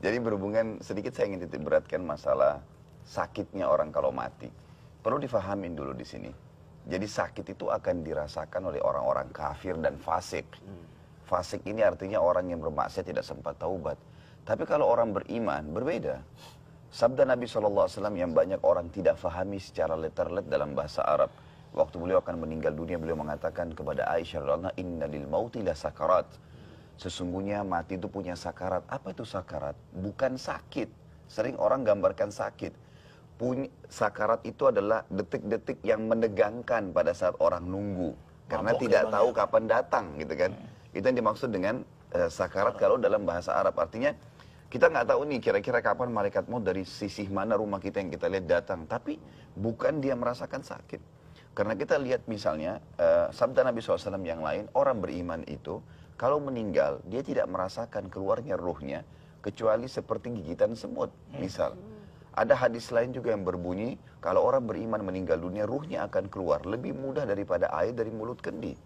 Jadi berhubungan sedikit saya ingin titik beratkan masalah sakitnya orang kalau mati. Perlu difahamin dulu di sini. Jadi sakit itu akan dirasakan oleh orang-orang kafir dan fasik. Fasik ini artinya orang yang bermaksiat tidak sempat taubat. Tapi kalau orang beriman berbeda. Sabda Nabi SAW yang banyak orang tidak fahami secara letterlet dalam bahasa Arab. Waktu beliau akan meninggal dunia, beliau mengatakan kepada Aisyah radhiyallahu anha, "Inna lil mauti la sakarat." Sesungguhnya mati itu punya sakarat. Apa itu sakarat? Bukan sakit. Sering orang gambarkan sakit. Sakarat itu adalah detik-detik yang menegangkan pada saat orang nunggu. Karena tidak tahu kapan datang gitu kan. Itu yang dimaksud dengan sakarat kalau dalam bahasa Arab. Artinya kita nggak tahu nih kira-kira kapan malaikat maut dari sisi mana rumah kita yang kita lihat datang. Tapi bukan dia merasakan sakit. Karena kita lihat misalnya sabda Nabi SAW yang lain, orang beriman itu kalau meninggal dia tidak merasakan keluarnya ruhnya kecuali seperti gigitan semut. Misal ada hadis lain juga yang berbunyi kalau orang beriman meninggal dunia ruhnya akan keluar lebih mudah daripada air dari mulut kendi.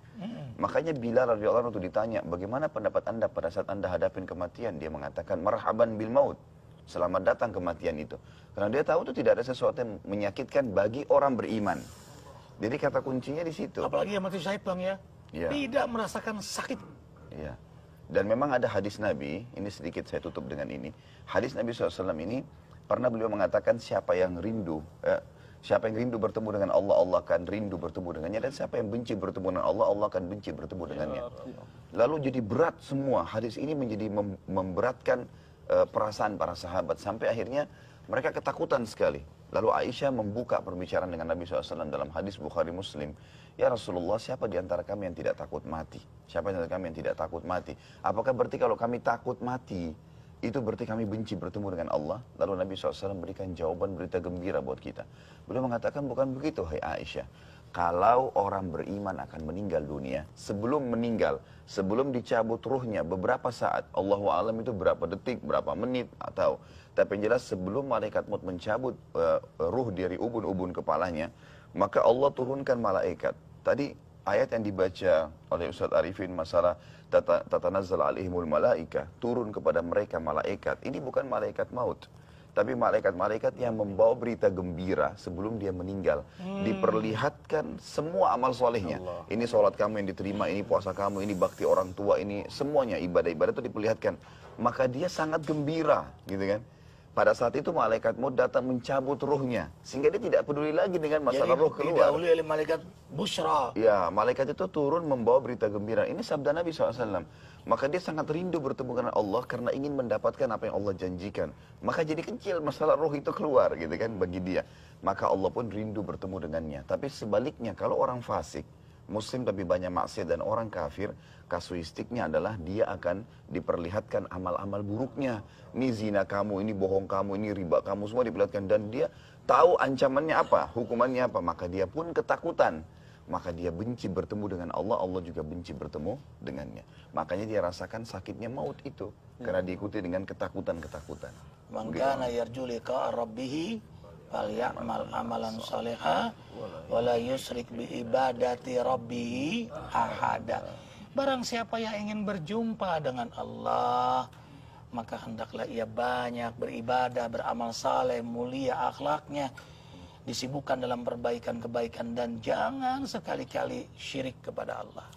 Makanya Bilal radhiyallahu anhu ditanya, bagaimana pendapat anda pada saat anda hadapin kematian? Dia mengatakan marhaban bil maut, selamat datang kematian itu. Karena dia tahu itu tidak ada sesuatu yang menyakitkan bagi orang beriman. Jadi kata kuncinya di situ. Apalagi yang mati syahid bang ya, tidak merasakan sakit. Iya. Dan memang ada hadis Nabi, ini sedikit saya tutup dengan ini. Hadis Nabi SAW ini pernah beliau mengatakan siapa yang rindu bertemu dengan Allah, Allah akan rindu bertemu dengannya. Dan siapa yang benci bertemu dengan Allah, Allah akan benci bertemu dengannya. Lalu jadi berat semua. Hadis ini menjadi memberatkan perasaan para sahabat. Sampai akhirnya mereka ketakutan sekali. Lalu Aisyah membuka perbicaraan dengan Nabi SAW dalam hadis Bukhari Muslim. Ya Rasulullah, siapa di antara kami yang tidak takut mati? Siapa di antara kami yang tidak takut mati? Apakah berarti kalau kami takut mati, itu berarti kami benci bertemu dengan Allah? Lalu Nabi SAW berikan jawaban berita gembira buat kita. Beliau mengatakan bukan begitu, hai Aisyah. Kalau orang beriman akan meninggal dunia, sebelum meninggal, sebelum dicabut ruhnya beberapa saat, Allahu a'lam itu berapa detik, berapa menit, atau tapi yang jelas sebelum malaikat maut mencabut ruh dari ubun-ubun kepalanya, maka Allah turunkan malaikat. Tadi ayat yang dibaca oleh Ustaz Arifin masalah tatanazzal alaihimul malaika, turun kepada mereka malaikat. Ini bukan malaikat maut, tapi malaikat-malaikat yang membawa berita gembira sebelum dia meninggal. Diperlihatkan semua amal solehnya. Ini sholat kamu yang diterima, ini puasa kamu, ini bakti orang tua, ini semuanya ibadah-ibadah itu diperlihatkan. Maka dia sangat gembira, gitu kan. Pada saat itu malaikat maut datang mencabut ruhnya, sehingga dia tidak peduli lagi dengan masalah ruh keluar. Didahului oleh malaikat busra. Ya, malaikat itu turun membawa berita gembira. Ini sabda Nabi SAW. Maka dia sangat rindu bertemu dengan Allah karena ingin mendapatkan apa yang Allah janjikan. Maka jadi kecil masalah ruh itu keluar gitu kan bagi dia. Maka Allah pun rindu bertemu dengannya. Tapi sebaliknya kalau orang fasik, Muslim tapi banyak maksiat dan orang kafir, kasuistiknya adalah dia akan diperlihatkan amal-amal buruknya. Ini zina kamu, ini bohong kamu, ini riba kamu, semua diperlihatkan. Dan dia tahu ancamannya apa, hukumannya apa. Maka dia pun ketakutan. Maka dia benci bertemu dengan Allah, Allah juga benci bertemu dengannya. Makanya dia rasakan sakitnya maut itu. Karena diikuti dengan ketakutan-ketakutan. Man kana yarju liqa rabbih falyamal amalan salihah wala yusyrik bi ibadati rabbih ahada. Barang siapa yang ingin berjumpa dengan Allah, maka hendaklah ia banyak beribadah, beramal saleh, mulia akhlaknya, disibukkan dalam perbaikan kebaikan dan jangan sekali-kali syirik kepada Allah.